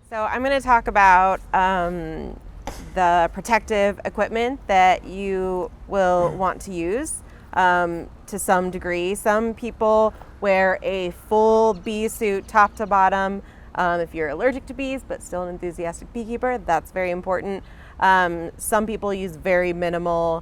So I'm going to talk about the protective equipment that you will want to use to some degree. Some people wear a full bee suit top to bottom. If you're allergic to bees but still an enthusiastic beekeeper, that's very important. Some people use very minimal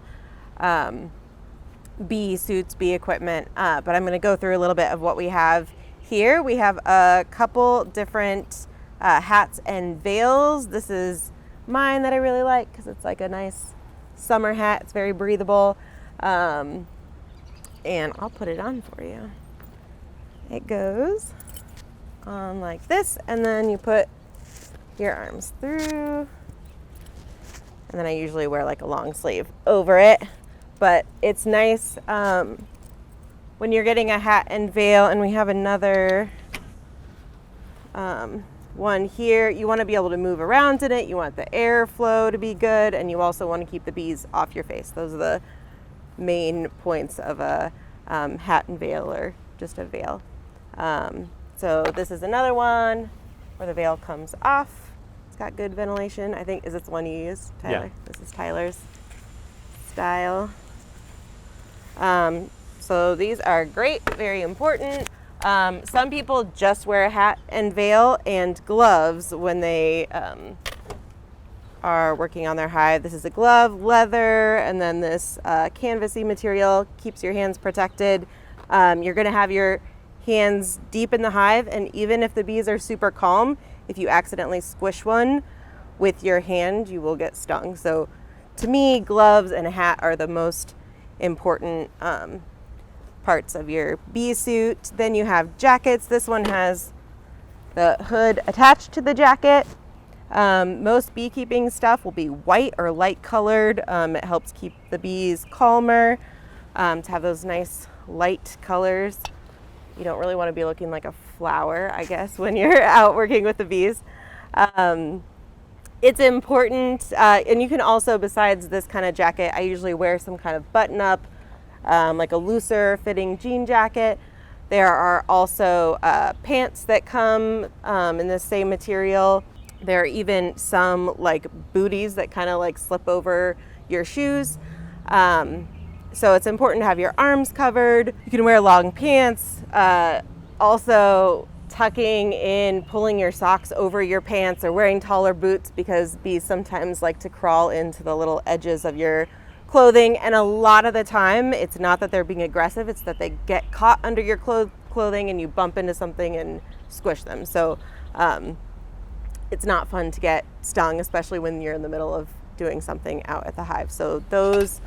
bee suits, bee equipment, but I'm going to go through a little bit of what we have here. We have a couple different hats and veils. This is mine that I really like because it's like a nice summer hat. It's very breathable. And I'll put it on for you. It goes on like this, and then you put your arms through, and then I usually wear like a long sleeve over it, but it's nice when you're getting a hat and veil. And we have another one here. You want to be able to move around in it. You want the airflow to be good, and you also want to keep the bees off your face. Those are the main points of a hat and veil, or just a veil. So this is another one where the veil comes off. It's got good ventilation. I think, is this the one you use, Tyler? Yeah. This is Tyler's style. So these are great, very important. Some people just wear a hat and veil and gloves when they are working on their hive. This is a glove, leather, and then this canvasy material keeps your hands protected. You're going to have your hands deep in the hive, and even if the bees are super calm, if you accidentally squish one with your hand, you will get stung. So to me, gloves and a hat are the most important parts of your bee suit. Then you have jackets. This one has the hood attached to the jacket. Most beekeeping stuff will be white or light colored. It helps keep the bees calmer, to have those nice light colors. You don't really want to be looking like a flower, I guess, when you're out working with the bees. It's important, and you can also, besides this kind of jacket, I usually wear some kind of button up, like a looser fitting jean jacket. There are also pants that come in the same material. There are even some like booties that kind of like slip over your shoes. So it's important to have your arms covered. You can wear long pants. Also tucking in, pulling your socks over your pants, or wearing taller boots, because bees sometimes like to crawl into the little edges of your clothing. And a lot of the time, it's not that they're being aggressive, it's that they get caught under your clothing and you bump into something and squish them. So it's not fun to get stung, especially when you're in the middle of doing something out at the hive. So those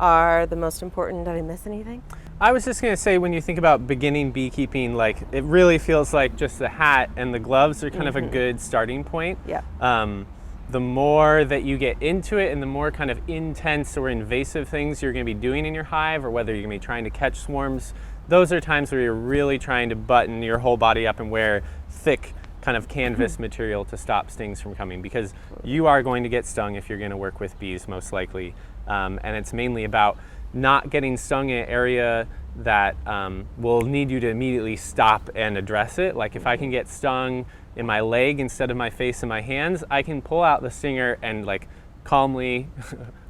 are the most important. Did I miss anything? I was just going to say, when you think about beginning beekeeping, like, it really feels like just the hat and the gloves are kind of a good starting point. Yeah. The more that you get into it and the more kind of intense or invasive things you're going to be doing in your hive, or whether you're going to be trying to catch swarms, those are times where you're really trying to button your whole body up and wear thick kind of canvas material to stop stings from coming, because you are going to get stung if you're going to work with bees, most likely. And it's mainly about not getting stung in an area that will need you to immediately stop and address it. Like, if I can get stung in my leg instead of my face and my hands, I can pull out the stinger and like calmly,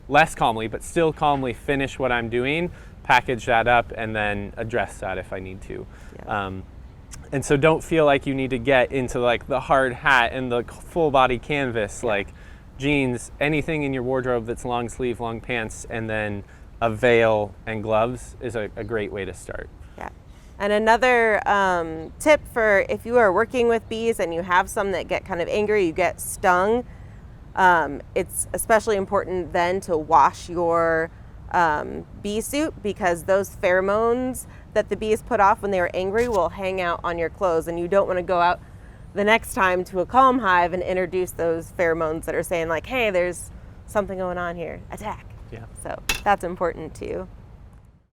less calmly, but still calmly finish what I'm doing, package that up, and then address that if I need to. Yeah. And so don't feel like you need to get into like the hard hat and the full body canvas. Like, jeans, anything in your wardrobe that's long sleeve, long pants, and then a veil and gloves is a great way to start. Yeah. And another tip for if you are working with bees and you have some that get kind of angry, you get stung, it's especially important then to wash your bee suit, because those pheromones that the bees put off when they are angry will hang out on your clothes, and you don't want to go out the next time to a calm hive and introduce those pheromones that are saying like, hey, there's something going on here, attack. Yeah. So that's important too.